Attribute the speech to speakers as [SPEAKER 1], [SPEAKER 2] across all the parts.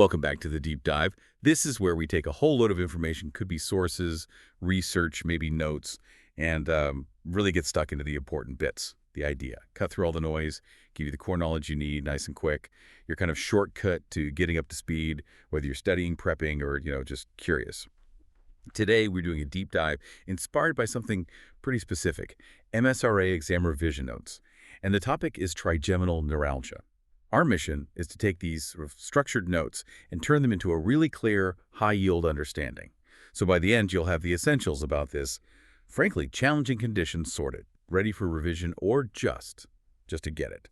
[SPEAKER 1] Welcome back to the deep dive. This is where we take a whole load of information, could be sources, research, maybe notes, and really get stuck into the important bits, the idea. Cut through all the noise, give you the core knowledge you need nice and quick. Your kind of shortcut to getting up to speed, whether you're studying, prepping, or just curious. Today, we're doing a deep dive inspired by something pretty specific, MSRA exam revision notes. And the topic is trigeminal neuralgia. Our mission is to take these sort of structured notes and turn them into a really clear, high-yield understanding. So by the end, you'll have the essentials about this, frankly, challenging condition sorted, ready for revision or just to get it.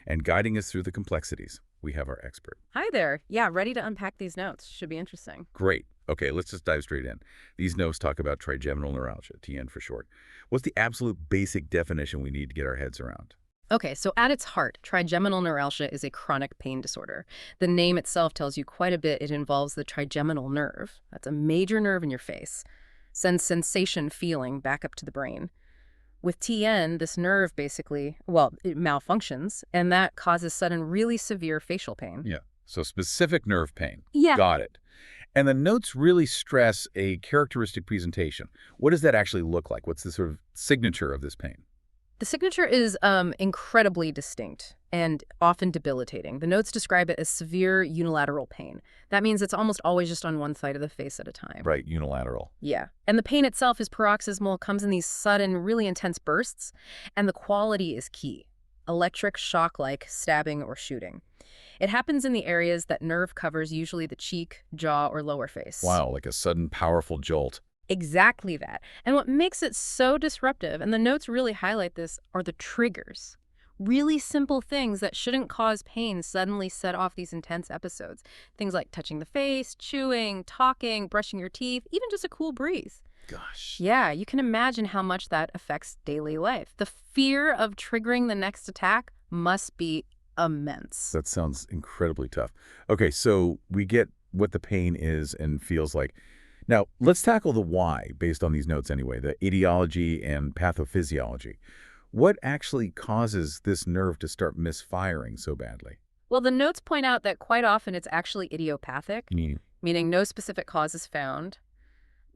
[SPEAKER 1] And guiding us through the complexities, we have our expert.
[SPEAKER 2] Hi there. Yeah, ready to unpack these notes. Should be interesting.
[SPEAKER 1] Great. Okay, let's just dive straight in. These notes talk about trigeminal neuralgia, TN for short. What's the absolute basic definition we need to get our heads around?
[SPEAKER 2] Okay, so at its heart, trigeminal neuralgia is a chronic pain disorder. The name itself tells you quite a bit. It involves the trigeminal nerve. That's a major nerve in your face. Sends sensation feeling back up to the brain. With TN, this nerve basically, it malfunctions, and that causes sudden really severe facial pain.
[SPEAKER 1] Yeah, so specific nerve pain.
[SPEAKER 2] Yeah.
[SPEAKER 1] Got it. And the notes really stress a characteristic presentation. What does that actually look like? What's the sort of signature of this pain?
[SPEAKER 2] The signature is incredibly distinct and often debilitating. The notes describe it as severe unilateral pain. That means it's almost always just on one side of the face at a time.
[SPEAKER 1] Right, unilateral.
[SPEAKER 2] Yeah. And the pain itself is paroxysmal, comes in these sudden, really intense bursts, and the quality is key. Electric shock-like stabbing or shooting. It happens in the areas that nerve covers, usually the cheek, jaw, or lower face.
[SPEAKER 1] Wow, like a sudden, powerful jolt.
[SPEAKER 2] Exactly that. And what makes it so disruptive, and the notes really highlight this, are the triggers. Really simple things that shouldn't cause pain suddenly set off these intense episodes. Things like touching the face, chewing, talking, brushing your teeth, even just a cool breeze.
[SPEAKER 1] Gosh.
[SPEAKER 2] Yeah, you can imagine how much that affects daily life. The fear of triggering the next attack must be immense.
[SPEAKER 1] That sounds incredibly tough. Okay, so we get what the pain is and feels like. Now, let's tackle the why, based on these notes anyway, the etiology and pathophysiology. What actually causes this nerve to start misfiring so badly?
[SPEAKER 2] Well, the notes point out that quite often it's actually idiopathic,
[SPEAKER 1] Mm.
[SPEAKER 2] meaning no specific cause is found.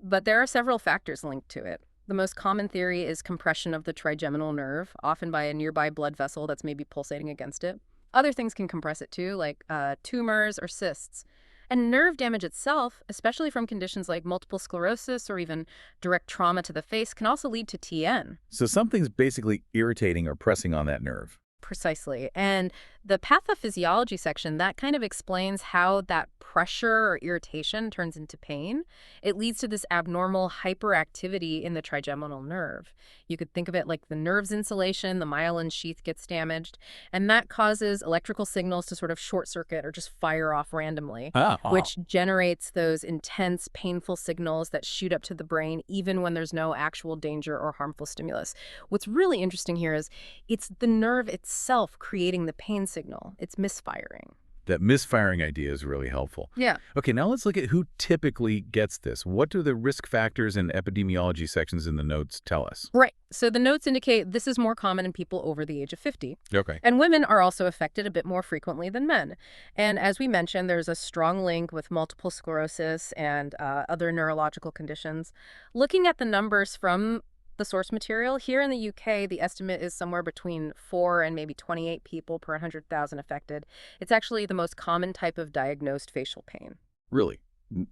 [SPEAKER 2] But there are several factors linked to it. The most common theory is compression of the trigeminal nerve, often by a nearby blood vessel that's maybe pulsating against it. Other things can compress it too, like tumors or cysts. And nerve damage itself, especially from conditions like multiple sclerosis or even direct trauma to the face, can also lead to TN.
[SPEAKER 1] So something's basically irritating or pressing on that nerve.
[SPEAKER 2] Precisely. And the pathophysiology section, that kind of explains how that pressure or irritation turns into pain. It leads to this abnormal hyperactivity in the trigeminal nerve. You could think of it like the nerve's insulation, the myelin sheath gets damaged, and that causes electrical signals to sort of short circuit or just fire off randomly, which generates those intense, painful signals that shoot up to the brain even when there's no actual danger or harmful stimulus. What's really interesting here is it's the nerve itself creating the pain signal. It's misfiring.
[SPEAKER 1] That misfiring idea is really helpful.
[SPEAKER 2] Yeah.
[SPEAKER 1] Okay, now let's look at who typically gets this. What do the risk factors and epidemiology sections in the notes tell us?
[SPEAKER 2] Right. So the notes indicate this is more common in people over the age of 50.
[SPEAKER 1] Okay.
[SPEAKER 2] And women are also affected a bit more frequently than men. And as we mentioned, there's a strong link with multiple sclerosis and other neurological conditions. Looking at the numbers from the source material, here in the UK, the estimate is somewhere between 4 and maybe 28 people per 100,000 affected. It's actually the most common type of diagnosed facial pain.
[SPEAKER 1] Really?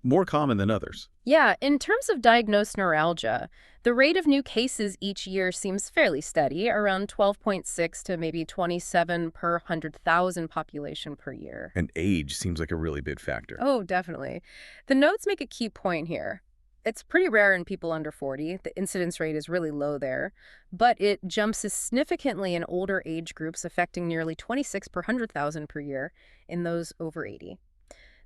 [SPEAKER 1] More common than others?
[SPEAKER 2] Yeah, in terms of diagnosed neuralgia, the rate of new cases each year seems fairly steady, around 12.6 to maybe 27 per 100,000 population per year.
[SPEAKER 1] And age seems like a really big factor.
[SPEAKER 2] Oh, definitely. The notes make a key point here. It's pretty rare in people under 40. The incidence rate is really low there, but it jumps significantly in older age groups, affecting nearly 26 per 100,000 per year in those over 80.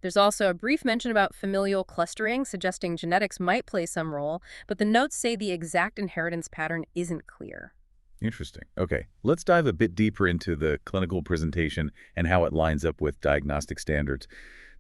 [SPEAKER 2] There's also a brief mention about familial clustering, suggesting genetics might play some role, but the notes say the exact inheritance pattern isn't clear.
[SPEAKER 1] Interesting. Okay, let's dive a bit deeper into the clinical presentation and how it lines up with diagnostic standards.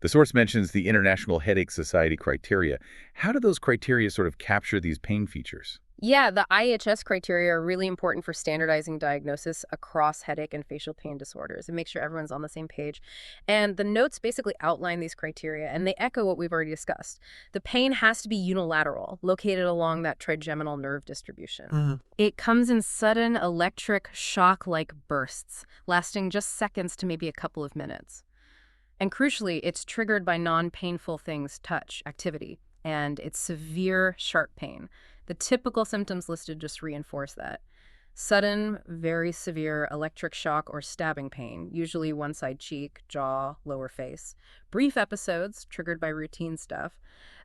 [SPEAKER 1] The source mentions the International Headache Society criteria. How do those criteria sort of capture these pain features?
[SPEAKER 2] Yeah, the IHS criteria are really important for standardizing diagnosis across headache and facial pain disorders and make sure everyone's on the same page. And the notes basically outline these criteria, and they echo what we've already discussed. The pain has to be unilateral, located along that trigeminal nerve distribution. It comes in sudden electric shock-like bursts, lasting just seconds to maybe a couple of minutes. And crucially, it's triggered by non-painful things, touch, activity, and it's severe, sharp pain. The typical symptoms listed just reinforce that. Sudden, very severe electric shock or stabbing pain, usually one side cheek, jaw, lower face. Brief episodes, triggered by routine stuff.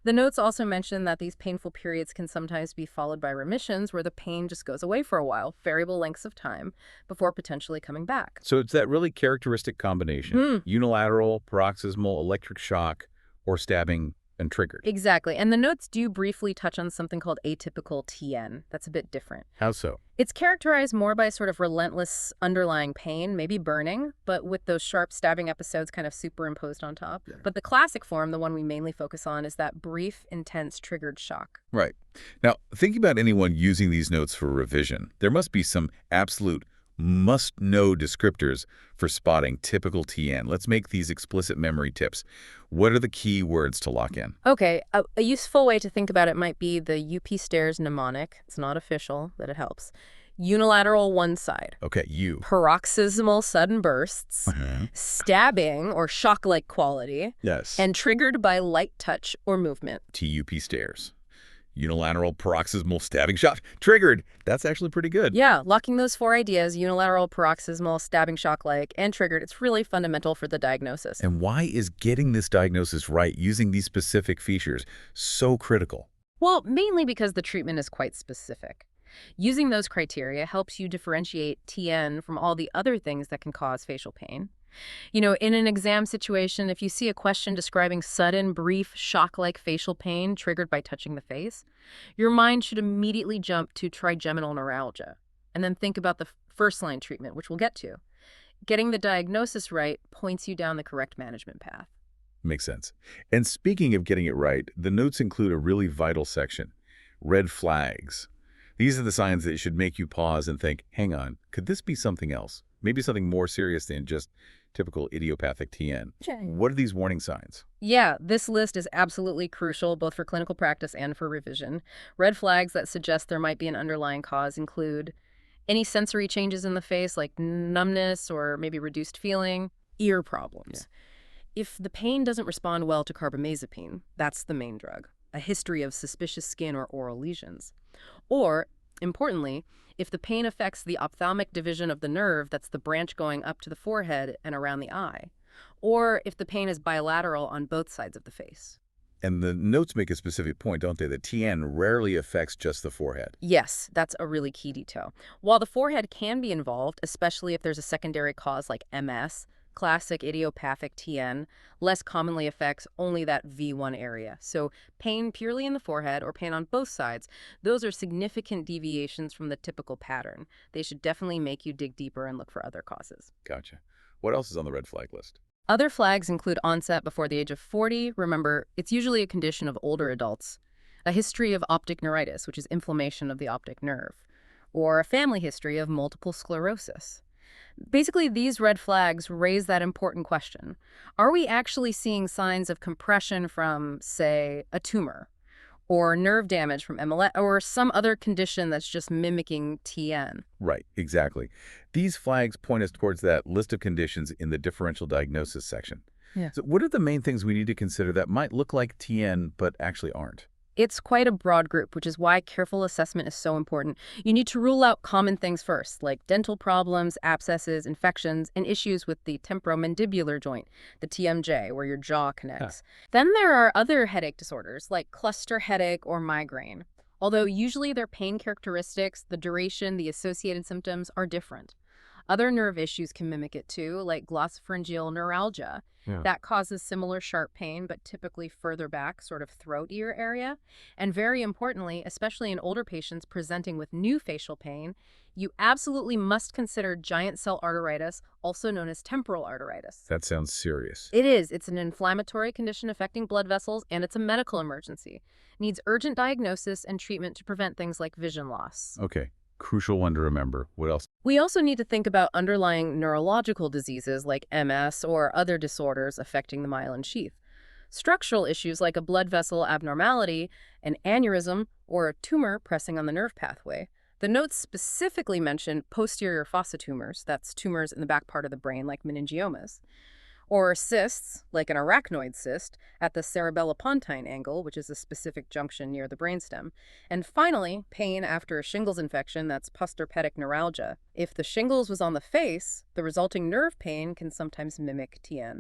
[SPEAKER 2] The notes also mention that these painful periods can sometimes be followed by remissions where the pain just goes away for a while, variable lengths of time, before potentially coming back.
[SPEAKER 1] So it's that really characteristic combination, unilateral, paroxysmal, electric shock, or stabbing and triggered.
[SPEAKER 2] Exactly. And the notes do briefly touch on something called atypical TN. That's a bit different.
[SPEAKER 1] How so?
[SPEAKER 2] It's characterized more by sort of relentless underlying pain, maybe burning, but with those sharp stabbing episodes kind of superimposed on top. Yeah. But the classic form, the one we mainly focus on, is that brief, intense, triggered shock.
[SPEAKER 1] Right. Now, thinking about anyone using these notes for revision, there must be some absolute must-know descriptors for spotting typical TN. Let's make these explicit memory tips. What are the key words to lock in?
[SPEAKER 2] Okay, a useful way to think about it might be the UP stairs mnemonic. It's not official, but it helps. Unilateral one side.
[SPEAKER 1] Okay, U.
[SPEAKER 2] Paroxysmal sudden bursts. Stabbing or shock-like quality.
[SPEAKER 1] Yes.
[SPEAKER 2] And triggered by light touch or movement.
[SPEAKER 1] TUP stairs. Unilateral paroxysmal stabbing shock. Triggered. That's actually pretty good.
[SPEAKER 2] Yeah, locking those four ideas, unilateral, paroxysmal, stabbing shock-like, and triggered, it's really fundamental for the diagnosis.
[SPEAKER 1] And why is getting this diagnosis right using these specific features so critical?
[SPEAKER 2] Well, mainly because the treatment is quite specific. Using those criteria helps you differentiate TN from all the other things that can cause facial pain. You know, in an exam situation, if you see a question describing sudden, brief, shock-like facial pain triggered by touching the face, your mind should immediately jump to trigeminal neuralgia, and then think about the first-line treatment, which we'll get to. Getting the diagnosis right points you down the correct management path.
[SPEAKER 1] Makes sense. And speaking of getting it right, the notes include a really vital section, red flags. These are the signs that should make you pause and think, hang on, could this be something else? Maybe something more serious than just typical idiopathic TN. What are these warning signs?
[SPEAKER 2] Yeah, this list is absolutely crucial, both for clinical practice and for revision. Red flags that suggest there might be an underlying cause include any sensory changes in the face, like numbness or maybe reduced feeling, ear problems. Yeah. If the pain doesn't respond well to carbamazepine, that's the main drug. A history of suspicious skin or oral lesions. Or, importantly, if the pain affects the ophthalmic division of the nerve, that's the branch going up to the forehead and around the eye. Or if the pain is bilateral on both sides of the face.
[SPEAKER 1] And the notes make a specific point, don't they, that TN rarely affects just the forehead.
[SPEAKER 2] Yes, that's a really key detail. While the forehead can be involved, especially if there's a secondary cause like MS, classic idiopathic TN less commonly affects only that V1 area. So pain purely in the forehead or pain on both sides, those are significant deviations from the typical pattern. They should definitely make you dig deeper and look for other causes.
[SPEAKER 1] Gotcha. What else is on the red flag list?
[SPEAKER 2] Other flags include onset before the age of 40. Remember, it's usually a condition of older adults. A history of optic neuritis, which is inflammation of the optic nerve. Or a family history of multiple sclerosis. Basically, these red flags raise that important question. Are we actually seeing signs of compression from, say, a tumor? Or nerve damage from MLS, or some other condition that's just mimicking TN?
[SPEAKER 1] Right, exactly. These flags point us towards that list of conditions in the differential diagnosis section.
[SPEAKER 2] Yeah.
[SPEAKER 1] So what are the main things we need to consider that might look like TN but actually aren't?
[SPEAKER 2] It's quite a broad group, which is why careful assessment is so important. You need to rule out common things first, like dental problems, abscesses, infections, and issues with the temporomandibular joint, the TMJ, where your jaw connects. Then there are other headache disorders, like cluster headache or migraine. Although usually their pain characteristics, the duration, the associated symptoms are different. Other nerve issues can mimic it too, like glossopharyngeal neuralgia.
[SPEAKER 1] Yeah.
[SPEAKER 2] That causes similar sharp pain, but typically further back, sort of throat ear area. And very importantly, especially in older patients presenting with new facial pain, you absolutely must consider giant cell arteritis, also known as temporal arteritis.
[SPEAKER 1] That sounds serious.
[SPEAKER 2] It is. It's an inflammatory condition affecting blood vessels, and it's a medical emergency. Needs urgent diagnosis and treatment to prevent things like vision loss.
[SPEAKER 1] Okay. Crucial one to remember. What else?
[SPEAKER 2] We also need to think about underlying neurological diseases like MS or other disorders affecting the myelin sheath. Structural issues like a blood vessel abnormality, an aneurysm, or a tumor pressing on the nerve pathway. The notes specifically mention posterior fossa tumors, that's tumors in the back part of the brain like meningiomas, or cysts, like an arachnoid cyst, at the cerebellopontine angle, which is a specific junction near the brainstem. And finally, pain after a shingles infection, that's postherpetic neuralgia. If the shingles was on the face, the resulting nerve pain can sometimes mimic TN.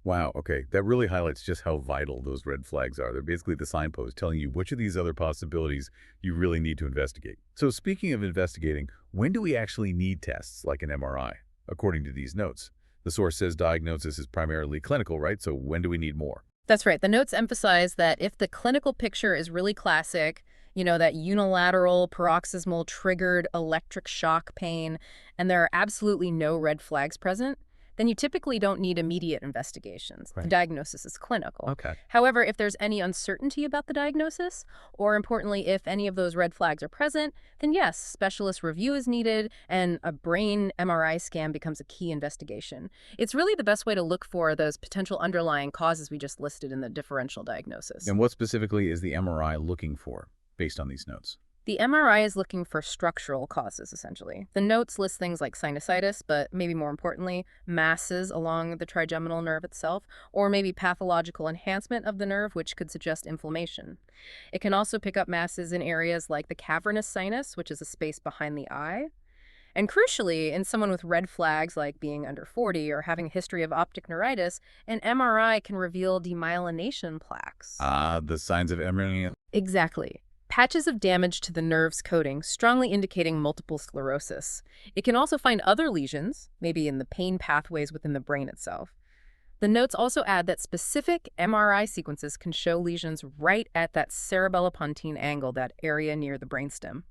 [SPEAKER 1] Wow, okay. That really highlights just how vital those red flags are. They're basically the signpost telling you which of these other possibilities you really need to investigate. So speaking of investigating, when do we actually need tests like an MRI, according to these notes? The source says diagnosis is primarily clinical, right? So when do we need more?
[SPEAKER 2] That's right. The notes emphasize that if the clinical picture is really classic, that unilateral, paroxysmal, triggered electric shock pain, and there are absolutely no red flags present, then you typically don't need immediate investigations.
[SPEAKER 1] Right.
[SPEAKER 2] The diagnosis is clinical.
[SPEAKER 1] Okay.
[SPEAKER 2] However, if there's any uncertainty about the diagnosis, or importantly, if any of those red flags are present, then yes, specialist review is needed, and a brain MRI scan becomes a key investigation. It's really the best way to look for those potential underlying causes we just listed in the differential diagnosis.
[SPEAKER 1] And what specifically is the MRI looking for, based on these notes?
[SPEAKER 2] The MRI is looking for structural causes, essentially. The notes list things like sinusitis, but maybe more importantly, masses along the trigeminal nerve itself, or maybe pathological enhancement of the nerve, which could suggest inflammation. It can also pick up masses in areas like the cavernous sinus, which is a space behind the eye. And crucially, in someone with red flags like being under 40 or having a history of optic neuritis, an MRI can reveal demyelination plaques.
[SPEAKER 1] The signs of MRI.
[SPEAKER 2] Exactly. Patches of damage to the nerve's coating, strongly indicating multiple sclerosis. It can also find other lesions, maybe in the pain pathways within the brain itself. The notes also add that specific MRI sequences can show lesions right at that cerebellopontine angle, that area near the brainstem.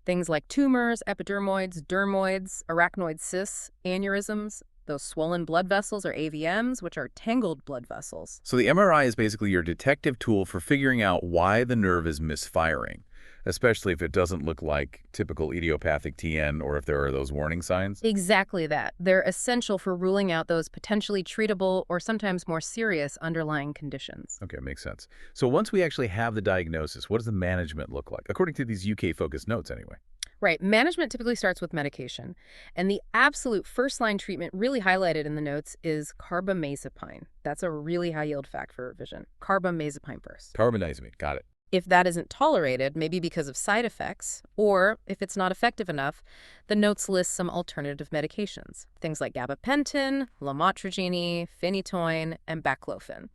[SPEAKER 2] Things like tumors, epidermoids, dermoids, arachnoid cysts, aneurysms, those swollen blood vessels or AVMs, which are tangled blood vessels.
[SPEAKER 1] So the MRI is basically your detective tool for figuring out why the nerve is misfiring, especially if it doesn't look like typical idiopathic TN or if there are those warning signs.
[SPEAKER 2] Exactly that. They're essential for ruling out those potentially treatable or sometimes more serious underlying conditions.
[SPEAKER 1] Okay, makes sense. So once we actually have the diagnosis, what does the management look like? According to these UK-focused notes, anyway.
[SPEAKER 2] Right. Management typically starts with medication. And the absolute first-line treatment really highlighted in the notes is carbamazepine. That's a really high-yield fact for vision. Carbamazepine first.
[SPEAKER 1] Carbamazepine, got it.
[SPEAKER 2] If that isn't tolerated, maybe because of side effects, or if it's not effective enough, the notes list some alternative medications. Things like gabapentin, lamotrigine, phenytoin, and baclofen.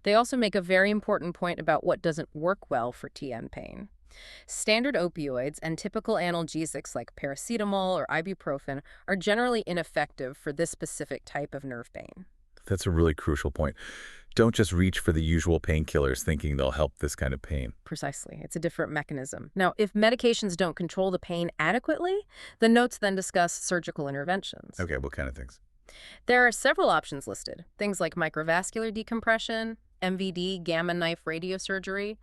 [SPEAKER 2] They also make a very important point about what doesn't work well for TN pain. Standard opioids and typical analgesics like paracetamol or ibuprofen are generally ineffective for this specific type of nerve pain.
[SPEAKER 1] That's a really crucial point. Don't just reach for the usual painkillers thinking they'll help this kind of pain.
[SPEAKER 2] Precisely. It's a different mechanism. Now, if medications don't control the pain adequately, the notes then discuss surgical interventions.
[SPEAKER 1] Okay, what kind of things?
[SPEAKER 2] There are several options listed. Things like microvascular decompression, MVD, gamma knife radiosurgery,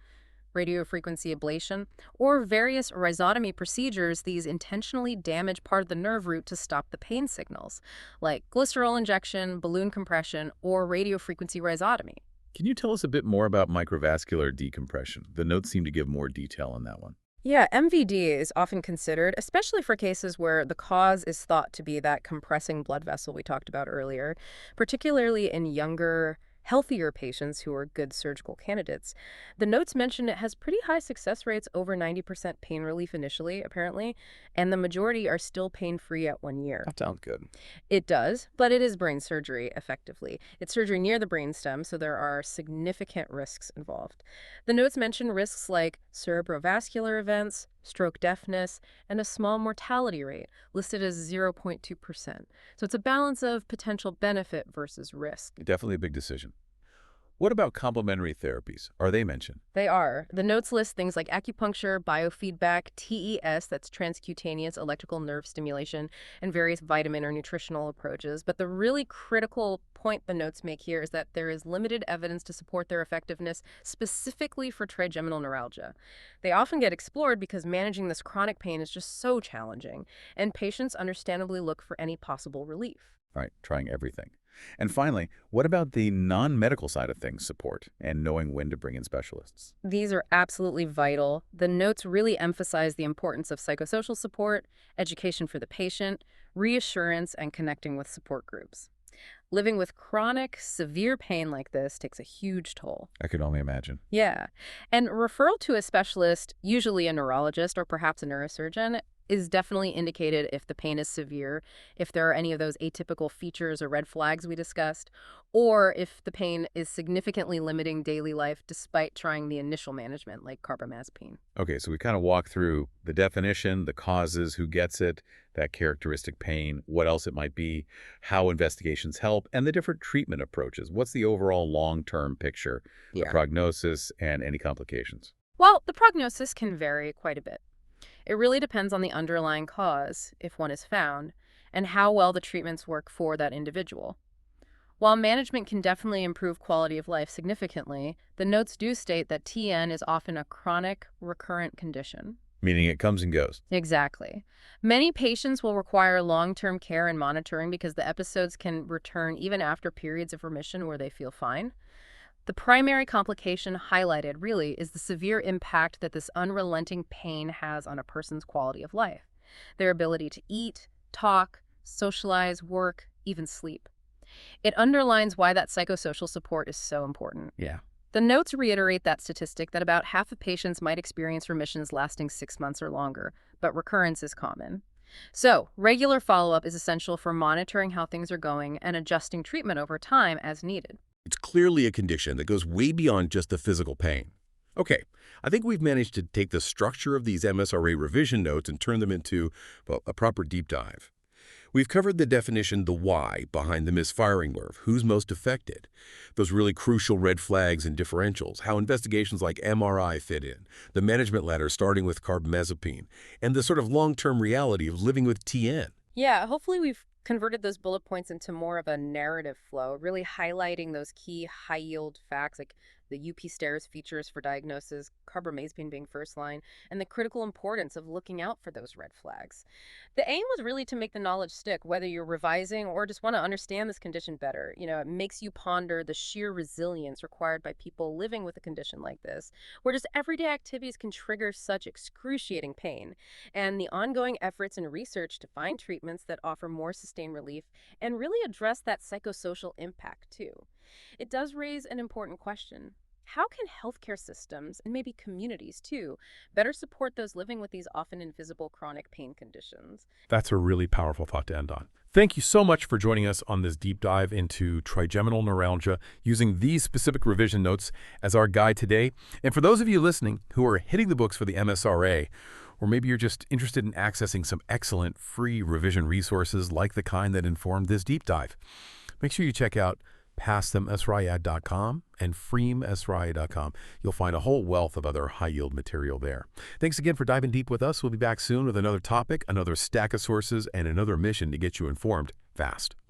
[SPEAKER 2] radiofrequency ablation, or various rhizotomy procedures. These intentionally damage part of the nerve root to stop the pain signals, like glycerol injection, balloon compression, or radiofrequency rhizotomy.
[SPEAKER 1] Can you tell us a bit more about microvascular decompression? The notes seem to give more detail on that one.
[SPEAKER 2] Yeah, MVD is often considered, especially for cases where the cause is thought to be that compressing blood vessel we talked about earlier, particularly in younger, healthier patients who are good surgical candidates. The notes mention it has pretty high success rates, over 90% pain relief initially, apparently, and the majority are still pain-free at 1 year.
[SPEAKER 1] That sounds good.
[SPEAKER 2] It does, but it is brain surgery, effectively. It's surgery near the brainstem, so there are significant risks involved. The notes mention risks like cerebrovascular events, stroke deafness, and a small mortality rate, listed as 0.2%. So it's a balance of potential benefit versus risk.
[SPEAKER 1] Definitely a big decision. What about complementary therapies? Are they mentioned?
[SPEAKER 2] They are. The notes list things like acupuncture, biofeedback, TES, that's transcutaneous electrical nerve stimulation, and various vitamin or nutritional approaches. But the really critical point the notes make here is that there is limited evidence to support their effectiveness specifically for trigeminal neuralgia. They often get explored because managing this chronic pain is just so challenging, and patients understandably look for any possible relief.
[SPEAKER 1] All right, trying everything. And finally, what about the non-medical side of things support and knowing when to bring in specialists?
[SPEAKER 2] These are absolutely vital. The notes really emphasize the importance of psychosocial support, education for the patient, reassurance, and connecting with support groups. Living with chronic, severe pain like this takes a huge toll.
[SPEAKER 1] I could only imagine.
[SPEAKER 2] Yeah. And referral to a specialist, usually a neurologist or perhaps a neurosurgeon, is definitely indicated if the pain is severe, if there are any of those atypical features or red flags we discussed, or if the pain is significantly limiting daily life despite trying the initial management like carbamazepine.
[SPEAKER 1] Okay, so we kind of walk through the definition, the causes, who gets it, that characteristic pain, what else it might be, how investigations help, and the different treatment approaches. What's the overall long-term picture, the prognosis, and any complications?
[SPEAKER 2] Well, the prognosis can vary quite a bit. It really depends on the underlying cause, if one is found, and how well the treatments work for that individual. While management can definitely improve quality of life significantly, the notes do state that TN is often a chronic, recurrent condition.
[SPEAKER 1] Meaning it comes and goes.
[SPEAKER 2] Exactly. Many patients will require long-term care and monitoring because the episodes can return even after periods of remission where they feel fine. The primary complication highlighted, really, is the severe impact that this unrelenting pain has on a person's quality of life, their ability to eat, talk, socialize, work, even sleep. It underlines why that psychosocial support is so important.
[SPEAKER 1] Yeah.
[SPEAKER 2] The notes reiterate that statistic that about half of patients might experience remissions lasting 6 months or longer, but recurrence is common. So, regular follow-up is essential for monitoring how things are going and adjusting treatment over time as needed.
[SPEAKER 3] It's clearly a condition that goes way beyond just the physical pain. Okay, I think we've managed to take the structure of these MSRA revision notes and turn them into, well, a proper deep dive. We've covered the definition, the why, behind the misfiring nerve, who's most affected, those really crucial red flags and differentials, how investigations like MRI fit in, the management ladder starting with carbamazepine, and the sort of long-term reality of living with TN.
[SPEAKER 2] Yeah, hopefully we've converted those bullet points into more of a narrative flow, really highlighting those key high-yield facts like the UP stairs features for diagnosis, carbamazepine being first line, and the critical importance of looking out for those red flags. The aim was really to make the knowledge stick, whether you're revising or just want to understand this condition better. It makes you ponder the sheer resilience required by people living with a condition like this, where just everyday activities can trigger such excruciating pain, and the ongoing efforts and research to find treatments that offer more sustained relief and really address that psychosocial impact too. It does raise an important question. How can healthcare systems, and maybe communities too, better support those living with these often invisible chronic pain conditions?
[SPEAKER 4] That's a really powerful thought to end on. Thank you so much for joining us on this deep dive into trigeminal neuralgia using these specific revision notes as our guide today. And for those of you listening who are hitting the books for the MSRA, or maybe you're just interested in accessing some excellent free revision resources like the kind that informed this deep dive, make sure you check out passthemsra.com and freemsra.com. You'll find a whole wealth of other high-yield material there. Thanks again for diving deep with us. We'll be back soon with another topic, another stack of sources, and another mission to get you informed fast.